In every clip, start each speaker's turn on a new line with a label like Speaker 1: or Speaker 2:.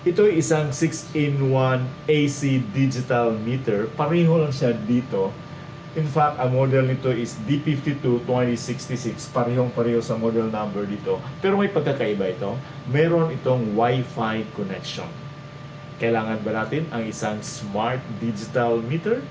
Speaker 1: Ito ay isang 6-in-1 AC digital meter. Pareho lang siya dito. In fact, ang model nito is D52-2066. Parehong-pareho sa model number dito. Pero may pagkakaiba ito. Meron itong Wi-Fi connection. Kailangan ba natin ang isang smart digital meter?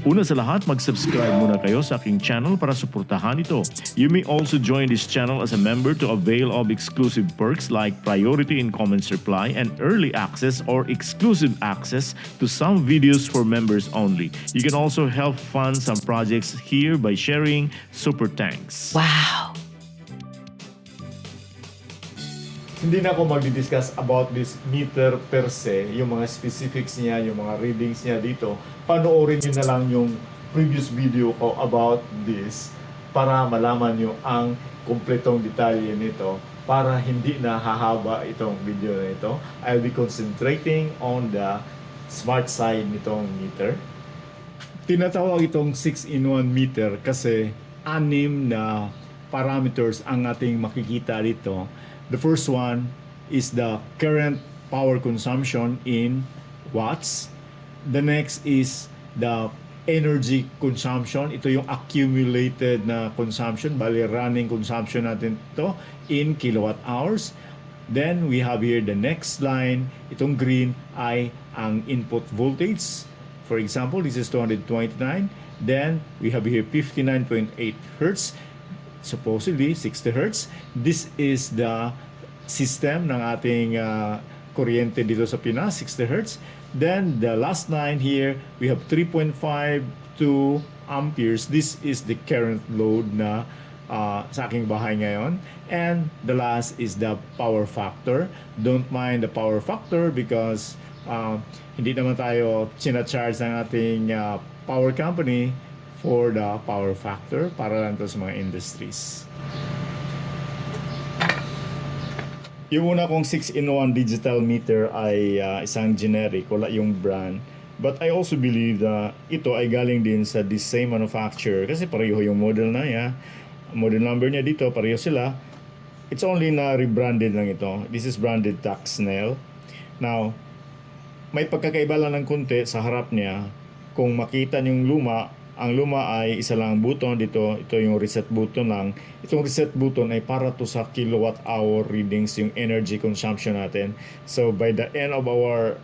Speaker 2: Una sa lahat, mag-subscribe muna kayo sa aking channel para suportahan ito. You may also join this channel as a member to avail of exclusive perks like priority in comments reply and early access or exclusive access to some videos for members only. You can also help fund some projects here by sharing super thanks.
Speaker 3: Wow!
Speaker 1: Hindi na ako magdi-discuss about this meter per se, yung mga specifics niya, yung mga readings niya dito. Panoorin niyo na lang yung previous video ko about this para malaman niyo ang kumpletong detalye nito para hindi na hahaba itong video na ito. I'll be concentrating on the smart side nitong meter. Tinatawag itong 6-in-1 meter kasi 6 na parameters ang ating makikita dito. The first one is the current power consumption in watts. The next is the energy consumption. Ito yung accumulated na consumption, bali running consumption natin ito in kilowatt hours. Then we have here the next line. Itong green ay ang input voltage. For example, this is 229. Then we have here 59.8 Hertz. Supposedly 60 Hertz. This is the system ng ating kuryente dito sa Pinas, 60 Hertz. Then the last line here, we have 3.52 amperes. This is the current load na sa aking bahay ngayon. And the last is the power factor. Don't mind the power factor because hindi naman tayo charge ng ating power company for the power factor, para lang to sa mga industries. Yung una kong 6-in-1 digital meter ay isang generic, wala yung brand. But I also believe na ito ay galing din sa the same manufacturer kasi pareho yung model na niya. Model number niya dito, pareho sila. It's only na rebranded lang ito. This is branded Taxnel. Now, may pagkakaiba lang ng konti sa harap niya. Kung makita niyong luma, ang luma ay isa lang button dito. Ito yung reset button lang. Itong reset button ay para to sa kilowatt hour readings, yung energy consumption natin. So by the end of our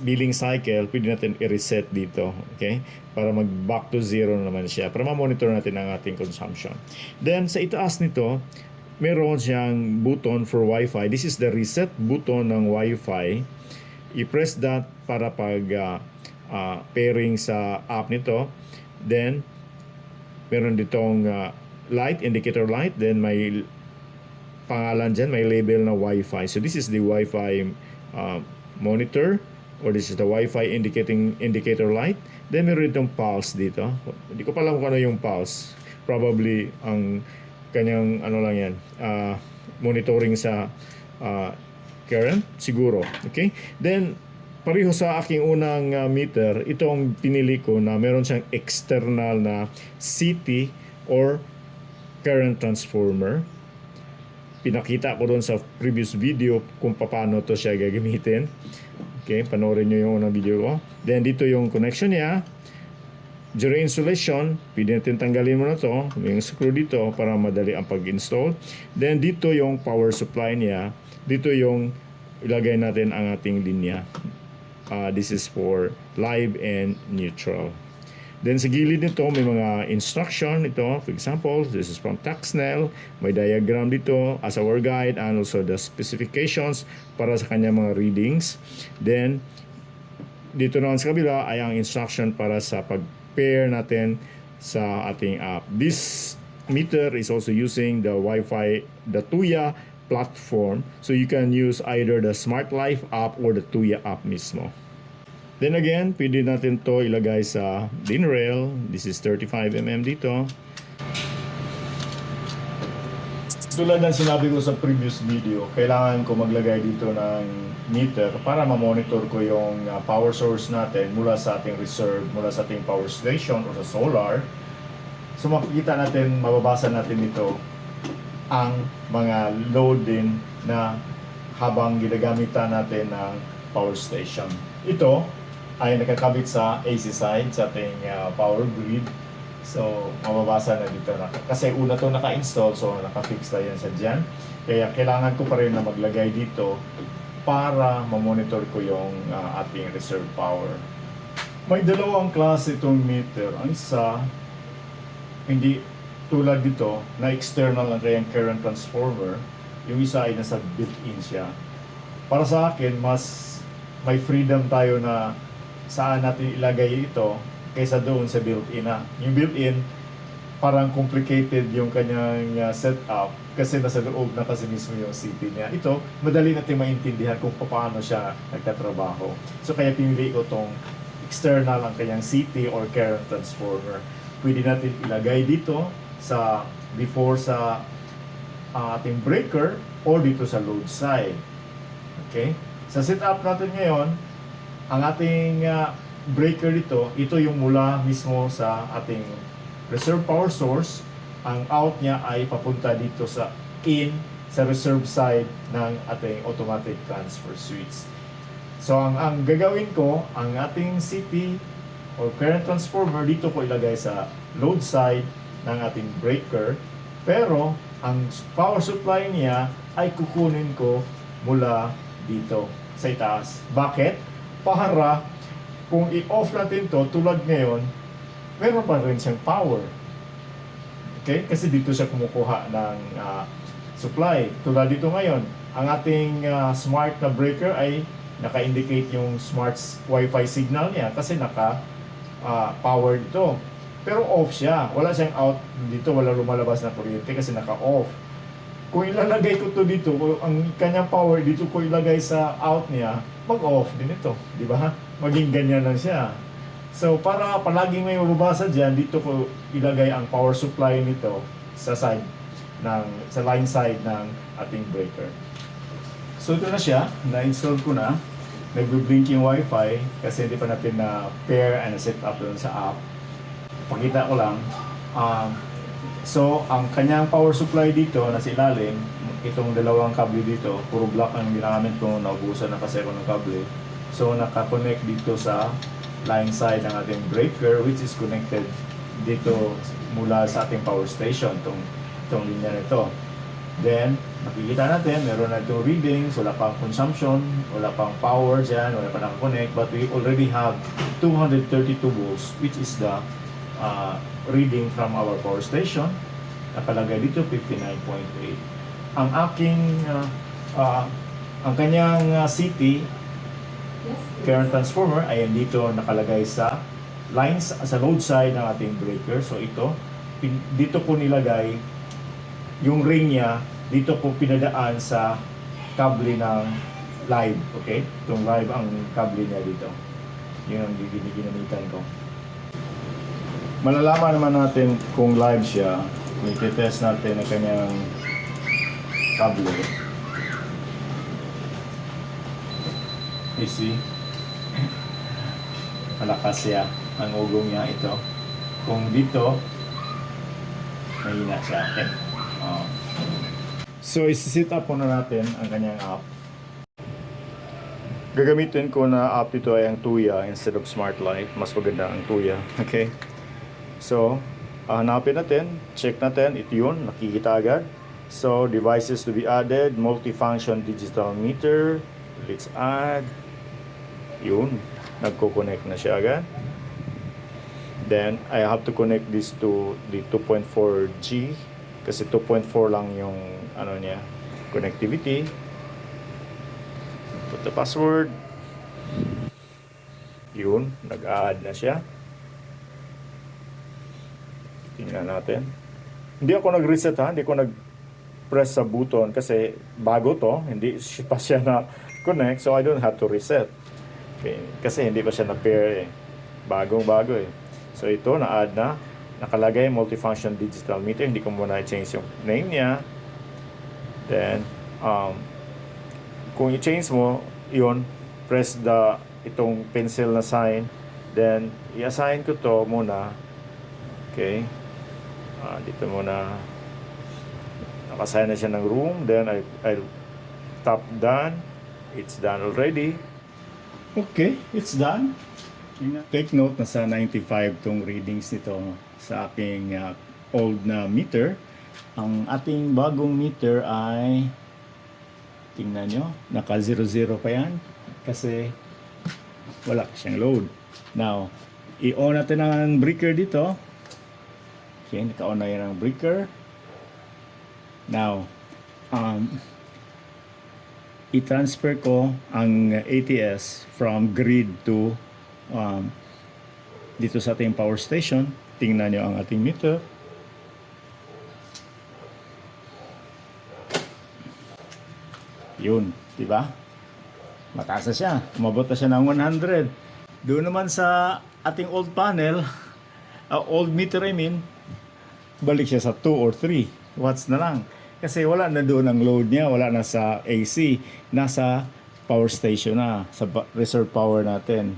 Speaker 1: billing cycle, pwede natin i-reset dito. Okay? Para mag back to zero naman siya. Para ma-monitor natin ang ating consumption. Then sa itaas nito, meron siyang button for Wi-Fi. This is the reset button ng Wi-Fi. I-press that para pag pairing sa app nito. Then meron ditong light, indicator light. Then may pangalan dyan, may label na Wi-Fi. So this is the Wi-Fi monitor, or this is the Wi-Fi indicator light. Then meron ditong pulse dito. Hindi ko pa alam kung ano yung pulse. Probably ang kanyang ano lang yan, monitoring sa current siguro. Okay? Then pareho sa aking unang meter, ito ang pinili ko na meron siyang external na CT or current transformer. Pinakita ko doon sa previous video kung paano to siya gagamitin. Okay, panoorin nyo yung unang video ko. Then dito yung connection niya. During installation, pwede natin tanggalin mo na to, yung screw dito para madali ang pag-install. Then dito yung power supply niya. Dito yung ilagay natin ang ating linya. This is for live and neutral. Then sa gilid nito may mga instruction ito. For example, this is from Taxnel. May diagram dito as our guide and also the specifications para sa kanya mga readings. Then dito naman sa kabila ay ang instruction para sa pag-pair natin sa ating app. This meter is also using the Wi-Fi, the Tuya platform. So you can use either the Smart Life app or the Tuya app mismo. Then again, pwede natin to ilagay sa DIN rail. This is 35mm dito. Tulad ng sinabi ko sa previous video, kailangan ko maglagay dito ng meter para ma-monitor ko yung power source natin mula sa ating reserve, mula sa ating power station o sa solar. So makikita natin, mababasa natin dito ang mga load din na habang ginagamitan natin ng power station. Ito ay nakakabit sa AC side sa ating power grid. So, mababasa na dito na. Kasi una to naka-install, so naka-fix na yan sa dyan. Kaya kailangan ko pa rin na maglagay dito para ma-monitor ko yung ating reserve power. May dalawang klase itong meter. Ang isa, hindi tulad dito na external ang kayang current transformer. Yung isa ay nasa built-in siya. Para sa akin, mas may freedom tayo na saan natin ilagay ito kaysa doon sa built-in na. Yung built-in, parang complicated yung kanyang setup kasi nasa loob na kasi mismo yung CT niya. Ito, madali natin maintindihan kung paano siya nagtatrabaho. So kaya pinili ko tong external ang kanyang CT or current transformer. Pwede natin ilagay dito sa before sa ating breaker or dito sa load side. Okay? Sa setup natin ngayon, ang ating breaker dito, ito yung mula mismo sa ating reserve power source. Ang out niya ay papunta dito sa sa reserve side ng ating automatic transfer switch. So ang gagawin ko, ang ating CT or current transformer dito ko ilagay sa load side ng ating breaker, pero ang power supply niya ay kukunin ko mula dito sa itaas. Bakit? Para kung i-off natin to tulad ngayon, meron pa rin siyang power. Okay? Kasi dito siya kumukuha ng supply. Tulad dito ngayon, ang ating smart na breaker ay naka-indicate yung smart Wi-Fi signal niya kasi naka-power dito. Pero off siya. Wala siyang out dito, wala lumalabas na kuryente kasi naka-off. Kung ilalagay ko to dito, kung ang kanyang power dito ko ilagay sa out niya, mag-off din ito. Di ba? Maging ganyan lang siya. So, para palaging may mababasa dyan, dito ko ilagay ang power supply nito sa sa line side ng ating breaker. So, ito na siya. Na-install ko na. Nagbe-blink yung Wi-Fi kasi hindi pa natin na-pair and set up doon sa app. Pakita ko lang. So, ang kanyang power supply dito na sa ilalim, itong dalawang kable dito, puro black ang ginamit ko, naubusan na kasi ako ng kable. So, nakakonect dito sa line side ng ating breaker which is connected dito mula sa ating power station, itong linya nito. Then, makikita natin, meron na itong readings, wala pang consumption, wala pang power dyan, wala pa nakakonect, but we already have 232 volts which is the reading from our power station. Nakalagay dito 59.8. Ang aking ang kanyang CT current transformer ay dito nakalagay sa lines sa load side ng ating breaker. So ito dito ko nilagay yung ring niya, dito ko pinadaan sa kable ng live. Okay, itong live ang kable niya dito, yun ang ginamitan ko. Malalaman naman natin kung live siya. I-test natin ang kanyang kable. You see? Malakas siya. Ang ugong niya ito. Kung dito, mahina siya. Okay. So, isi-set up muna natin ang kanyang app. Gagamitin ko na app dito ay ang Tuya instead of Smart Life. Mas maganda ang Tuya. Okay? So, hanapin natin, check natin, ito yun, nakikita agad. So, devices to be added, multifunction digital meter, let's add, yun, nagko-connect na siya agad. Then, I have to connect this to the 2.4G, kasi 2.4 lang yung, niya, connectivity. Put the password, yun, nag-add na siya. Tingnan natin. Hindi ako nag-reset hindi ko nag-press sa button kasi bago to, hindi pa siya na connect, so I don't have to reset. Okay. Kasi hindi pa siya na-pair Bagong-bago So ito, na-add na. Nakalagay multifunction digital meter. Hindi ko muna i-change yung name niya. Then, kung i-change mo, yun, press itong pencil na sign. Then, i-assign ko to muna. Okay. Dito muna Nakasign na siya ng room. Then I tap done. It's done already. Okay, it's done. Take note na sa 95 tong readings nito sa aking old na meter. Ang ating bagong meter ay, tingnan nyo, naka 00 pa yan kasi wala siyang load. Now, i-on natin ang breaker dito. Okay, naka-on na yan ang breaker. Now, i-transfer ko ang ATS from grid to dito sa ating power station. Tingnan nyo ang ating meter. Yun, di ba? Mataas na siya. Umabot na siya ng 100. Doon naman sa ating old panel, old meter I mean, balik siya sa 2 or 3 watts na lang. Kasi wala na doon ang load niya, wala na sa AC, nasa power station na, sa reserve power natin.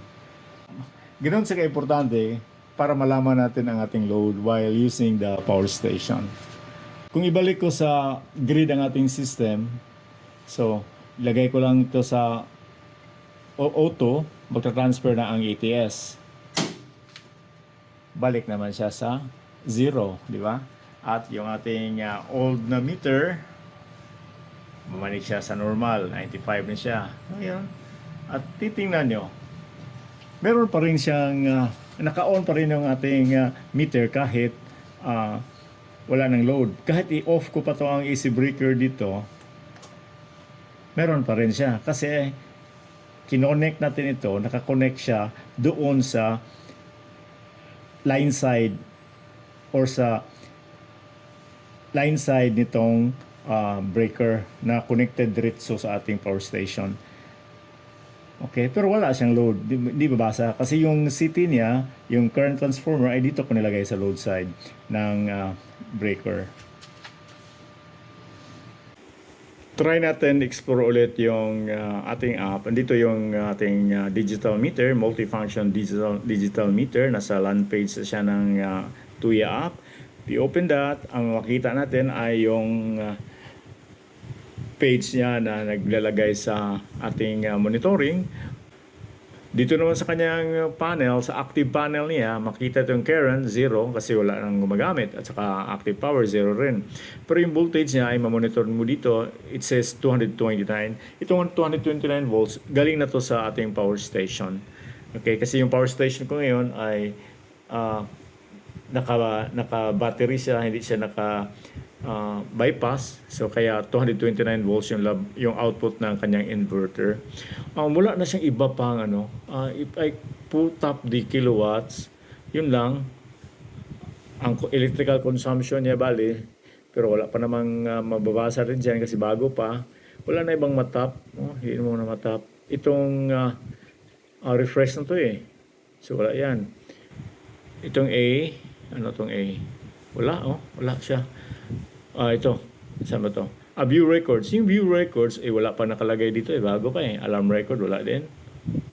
Speaker 1: Ganoon siya ka-importante para malaman natin ang ating load while using the power station. Kung ibalik ko sa grid ang ating system, so ilagay ko lang ito sa auto, magta-transfer na ang ATS. Balik naman siya sa 0, di ba? At yung ating old na meter, bumalik siya sa normal, 95 na siya. Ayun. At titingnan nyo, meron pa rin siyang, naka-on pa rin yung ating meter kahit wala ng load. Kahit i-off ko pa to ang AC breaker dito, meron pa rin siya. Kasi kinonect natin ito, nakakonect siya doon sa line side or sa line side nitong breaker na connected diretso sa ating power station. Okay, pero wala siyang load. Di babasa. Kasi yung CT niya, yung current transformer, ay dito ko nilagay sa load side ng breaker. Try natin explore ulit yung ating app. Andito yung ating digital meter, multifunction digital meter. Nasa land page siya ng Tuya app. We open that, ang makita natin ay yung page niya na naglalagay sa ating monitoring. Dito naman sa kanyang panel, sa active panel niya, makita ito yung current, 0 kasi wala nang gumagamit at saka active power, 0 rin. Pero yung voltage niya ay mamonitor mo dito, it says 229. Itong 229 volts, galing na to sa ating power station. Okay, kasi yung power station ko ngayon ay naka-battery siya, hindi siya bypass. So kaya 229 volts yung output ng kanyang inverter. Wala na siyang iba pang if I put up the kilowatts, yun lang ang electrical consumption niya bali, pero wala pa namang mababasa rin diyan kasi bago pa. Wala na ibang matap. Hindi mo na matap. Itong refresh na to eh. So wala yan. Itong A, ano tong A? Wala, wala siya. Ito, saan ba to? View records. Yung view records, wala pa nakalagay dito, bago pa eh. Alarm record, wala din.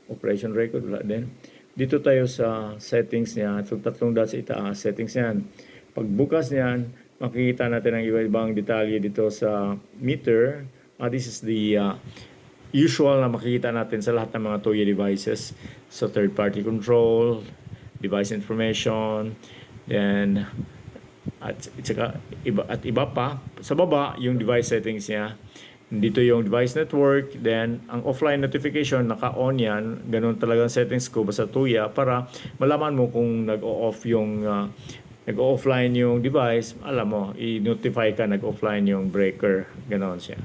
Speaker 1: Operation record, wala din. Dito tayo sa settings niya. Itong tatlong dots sa itaas, settings niyan. Pagbukas niyan, makikita natin ang iba-ibang detalye dito sa meter. This is the usual na makikita natin sa lahat ng mga Tuya devices. So, third-party control, device information, then at iba pa sa baba yung device settings niya. Dito yung device network, then ang offline notification naka-on yan. Ganun talaga ang settings ko basta Tuya para malaman mo kung nag-offline yung device, alam mo, i-notify ka nag-offline yung breaker. Ganon siya.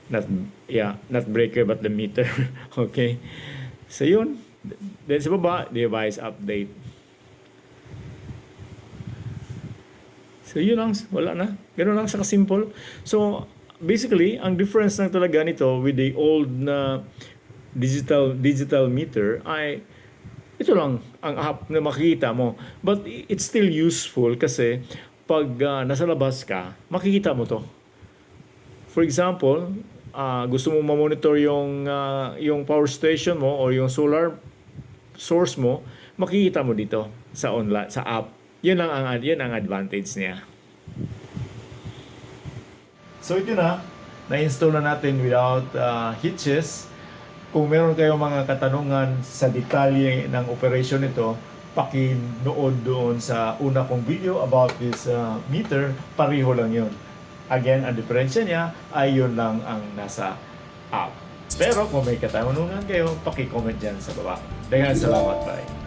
Speaker 1: Not breaker but the meter. Okay. So yun. Then sa baba, device update. So yun lang, wala na. Ganun lang sa simple. So basically, ang difference lang talaga nito with the old na digital meter ay ito lang ang app na makikita mo. But it's still useful kasi pag nasa labas ka, makikita mo to. For example, gusto mo ma-monitor yung power station mo o yung solar source mo, makikita mo dito sa online, sa app. Yun ang advantage niya. So ito na-install na natin without hitches. Kung meron kayong mga katanungan sa detalye ng operation nito, pakinood doon sa una kong video about this meter. Pareho lang yun. Again, ang diferensya niya ay yun lang ang nasa app. Pero kung may katanungan kayo, paki-comment dyan sa baba. Daghang salamat, bye.